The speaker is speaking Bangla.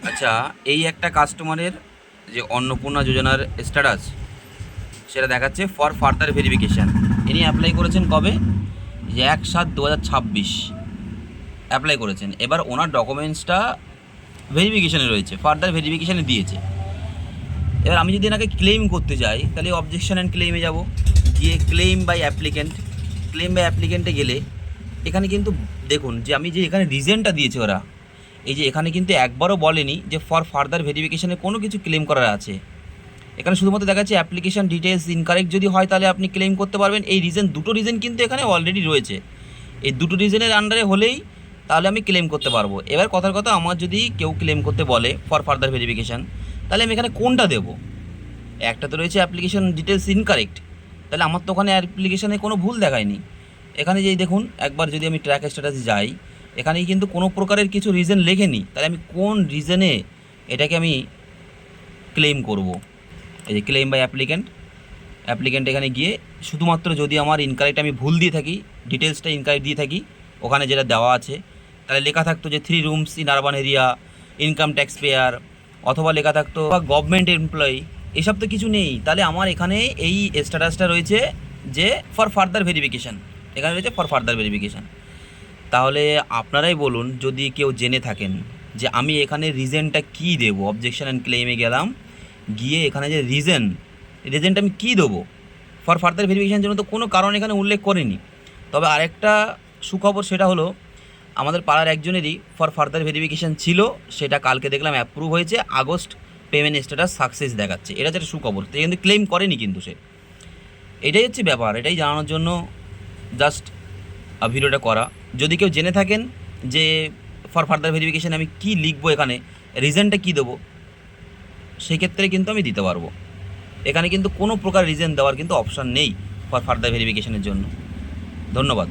আচ্ছা, এই একটা কাস্টমারের যে অন্নপূর্ণা যোজনার স্ট্যাটাস সেটা দেখাচ্ছে ফর ফার্দার ভেরিফিকেশান। ইনি অ্যাপ্লাই করেছেন কবে? যে 1/7/2026 অ্যাপ্লাই করেছেন। এবার ওনার ডকুমেন্টসটা ভেরিফিকেশানে রয়েছে, ফার্দার ভেরিফিকেশানে দিয়েছে। এবার আমি যদি এনাকে ক্লেম করতে যাই তাহলে অবজেকশন অ্যান্ড ক্লেমে যাব, গিয়ে claim by applicant. Claim by অ্যাপ্লিক্যান্টে গেলে এখানে কিন্তু দেখুন যে আমি যে এখানে রিজনটা দিয়েছে ওরা, এই যে এখানে কিন্তু একবারও বলেনি যে ফর ফার্দার ভেরিফিকেশানে কোনো কিছু ক্লেম করার আছে। এখানে শুধুমাত্র দেখা যাচ্ছে অ্যাপ্লিকেশান ডিটেলস ইনকারেক্ট যদি হয় তাহলে আপনি ক্লেম করতে পারবেন। এই রিজন, দুটো রিজন কিন্তু এখানে অলরেডি রয়েছে। এই দুটো রিজনের আন্ডারে হলেই তাহলে আমি ক্লেম করতে পারবো। এবার কথার কথা, আমার যদি কেউ ক্লেম করতে বলে ফর ফার্দার ভেরিফিকেশান, তাহলে আমি এখানে কোনটা দেবো? একটা তো রয়েছে অ্যাপ্লিকেশন ডিটেলস ইনকারেক্ট, তাহলে আমার তো ওখানে অ্যাপ্লিকেশানে কোনো ভুল দেখায়নি। এখানে যেই দেখুন, একবার যদি আমি ট্র্যাক স্ট্যাটাস যাই, এখানেই কিন্তু কোনো প্রকারের কিছু রিজন লেখেনি। তাহলে আমি কোন রিজনে এটাকে আমি ক্লেম করব? এই যে ক্লেম বাই অ্যাপ্লিক্যান্ট এখানে গিয়ে শুধুমাত্র যদি আমার ইনকারেক্ট আমি ভুল দিয়ে থাকি, ডিটেলসটা ইনকারেক্ট দিয়ে থাকি, ওখানে যেটা দেওয়া আছে, তাহলে লেখা থাকতো যে 3 rooms in urban area, income tax payer, অথবা লেখা থাকতো বা গভর্নমেন্ট এমপ্লয়ি, এসব তো কিছু নেই। তাহলে আমার এখানে এই স্ট্যাটাসটা রয়েছে যে ফর ফার্দার ভেরিফিকেশান, এখানে রয়েছে ফর ফার্দার ভেরিফিকেশান। তাহলে আপনারাই বলুন, যদি কেউ জেনে থাকেন যে আমি এখানে রিজনটা কী দেবো, অবজেকশন অ্যান্ড ক্লেমে গেলাম, গিয়ে এখানে যে রিজনটা আমি কী দেবো? ফর ফার্দার ভেরিফিকেশানের জন্য তো কোনো কারণ এখানে উল্লেখ করেনি। তবে আরেকটা সুখবর, সেটা হলো আমাদের পাড়ার একজনেরই ফর ফার্দার ভেরিফিকেশান ছিল, সেটা কালকে দেখলাম অ্যাপ্রুভ হয়েছে, আগস্ট পেমেন্ট স্ট্যাটাস সাকসেস দেখাচ্ছে। এটা যেটা সুখবর, তো কিন্তু ক্লেম করেনি কিন্তু সে। এটাই হচ্ছে ব্যাপার, এটাই জানানোর জন্য জাস্ট ভিডিওটা করা। যদি কেউ জেনে থাকেন যে ফর ফার্দার ভেরিফিকেশান আমি কী লিখবো, এখানে রিজনটা কী দেবো, সেই ক্ষেত্রে কিন্তু আমি দিতে পারবো। এখানে কিন্তু কোনো প্রকার রিজন দেওয়ার কিন্তু অপশান নেই ফর ফার্দার ভেরিফিকেশানের জন্য। ধন্যবাদ।